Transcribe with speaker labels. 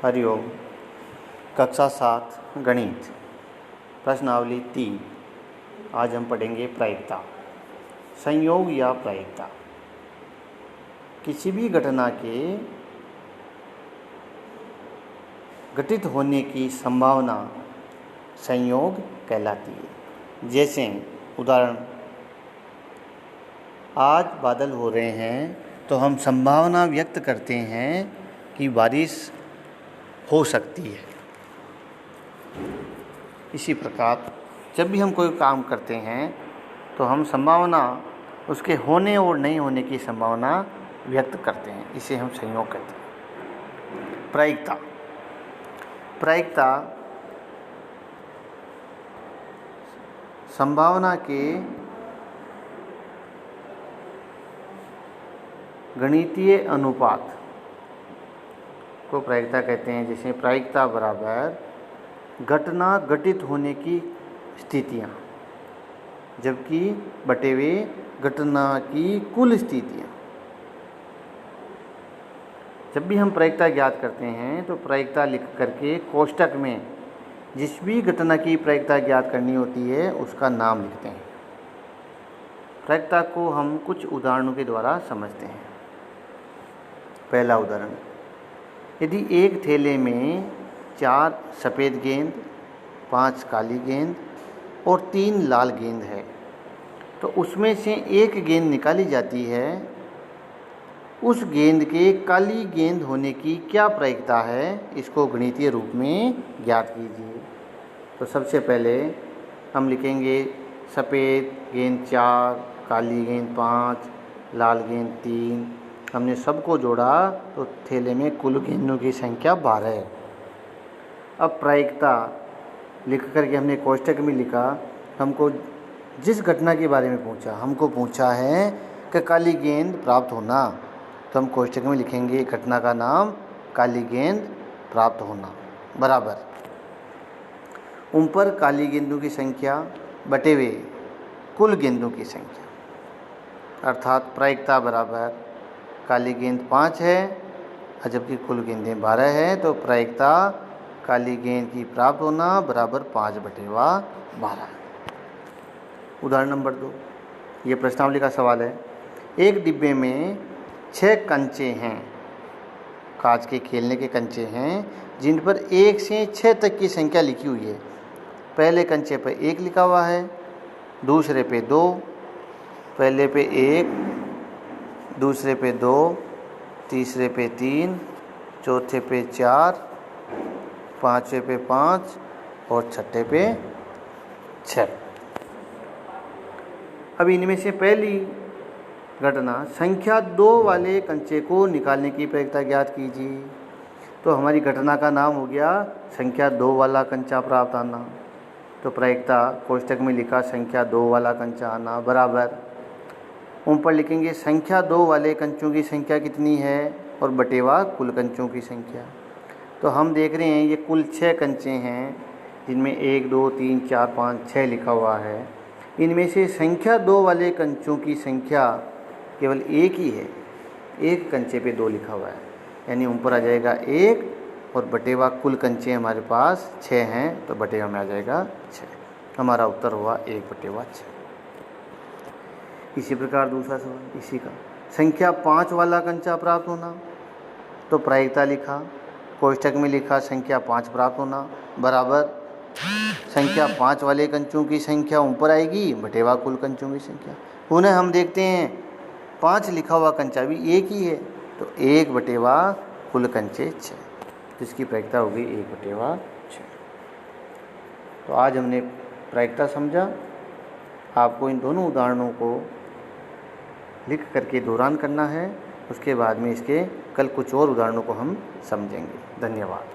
Speaker 1: हरिओम। कक्षा 7 गणित प्रश्नावली 3। आज हम पढ़ेंगे प्रायिकता। संयोग या प्रायिकता किसी भी घटना के घटित होने की संभावना संयोग कहलाती है। जैसे उदाहरण, आज बादल हो रहे हैं तो हम संभावना व्यक्त करते हैं कि बारिश हो सकती है। इसी प्रकार जब भी हम कोई काम करते हैं तो हम संभावना उसके होने और नहीं होने की संभावना व्यक्त करते हैं, इसे हम संयोग कहते हैं। प्रायिकता संभावना के गणितीय अनुपात को प्रायिकता कहते हैं। जैसे प्रायिकता बराबर घटना घटित होने की स्थितियाँ, जबकि बटे हुए घटना की कुल स्थितियाँ। जब भी हम प्रायिकता ज्ञात करते हैं तो प्रायिकता लिख करके कोष्ठक में जिस भी घटना की प्रायिकता ज्ञात करनी होती है उसका नाम लिखते हैं। प्रायिकता को हम कुछ उदाहरणों के द्वारा समझते हैं। पहला उदाहरण, यदि एक थैले में 4 सफ़ेद गेंद, 5 काली गेंद और 3 लाल गेंद है, तो उसमें से एक गेंद निकाली जाती है, उस गेंद के काली गेंद होने की क्या प्रायिकता है, इसको गणितीय रूप में ज्ञात कीजिए। तो सबसे पहले हम लिखेंगे सफ़ेद गेंद 4, काली गेंद 5, लाल गेंद 3। हमने सबको जोड़ा तो थैले में कुल गेंदों की संख्या 12 है। अब प्रायिकता लिख करके हमने कोष्ठक में लिखा। हमको जिस घटना के बारे में पूछा, हमको पूछा है कि काली गेंद प्राप्त होना, तो हम कोष्ठक में लिखेंगे घटना का नाम काली गेंद प्राप्त होना बराबर ऊपर काली गेंदों की संख्या बटे हुए कुल गेंदों की संख्या, अर्थात प्रायिकता बराबर काली गेंद 5 है और जबकि कुल गेंदें 12 है, तो प्रायिकता काली गेंद की प्राप्त होना बराबर 5/12। उदाहरण नंबर 2, ये प्रश्नावली का सवाल है। एक डिब्बे में 6 कंचे हैं, कांच के खेलने के कंचे हैं, जिन पर 1 से 6 तक की संख्या लिखी हुई है। पहले कंचे पर 1 लिखा हुआ है, दूसरे पे 2, पहले पे 1, दूसरे पे 2, तीसरे पे 3, चौथे पे 4, पाँचवें पे 5 और छठे पे 6। अब इनमें से पहली घटना संख्या 2 वाले कंचे को निकालने की प्रायिकता ज्ञात कीजिए। तो हमारी घटना का नाम हो गया संख्या 2 वाला कंचा प्राप्त आना। तो प्रायिकता कोष्ठक में लिखा संख्या 2 वाला कंचा आना बराबर ऊपर लिखेंगे संख्या 2 वाले कंचों की संख्या कितनी है और बटेवा कुल कंचों की संख्या। तो हम देख रहे हैं ये कुल 6 कंचे हैं, जिनमें 1, 2, 3, 4, 5, 6 लिखा हुआ है। इनमें से संख्या 2 वाले कंचों की संख्या केवल 1 ही है, एक कंचे पे 2 लिखा हुआ है, यानी ऊपर आ जाएगा 1 और बटेवा कुल कंचे हमारे पास 6 हैं, तो बटेवा में आ जाएगा 6। हमारा उत्तर हुआ 1/6। इसी प्रकार दूसरा सवाल इसी का, संख्या 5 वाला कंचा प्राप्त होना। तो प्रायिकता लिखा, कोष्ठक में लिखा संख्या 5 प्राप्त होना बराबर संख्या 5 वाले कंचों की संख्या ऊपर आएगी बटेवा कुल कंचों की संख्या। पुनः हम देखते हैं 5 लिखा हुआ कंचा भी 1 ही है, तो 1/बटेवा कुल कंचे 6, जिसकी प्रायिकता होगी 1/6। तो आज हमने प्रायिकता समझा। आपको इन दोनों उदाहरणों को लिख करके दौरान करना है, उसके बाद में इसके कल कुछ और उदाहरणों को हम समझेंगे। धन्यवाद।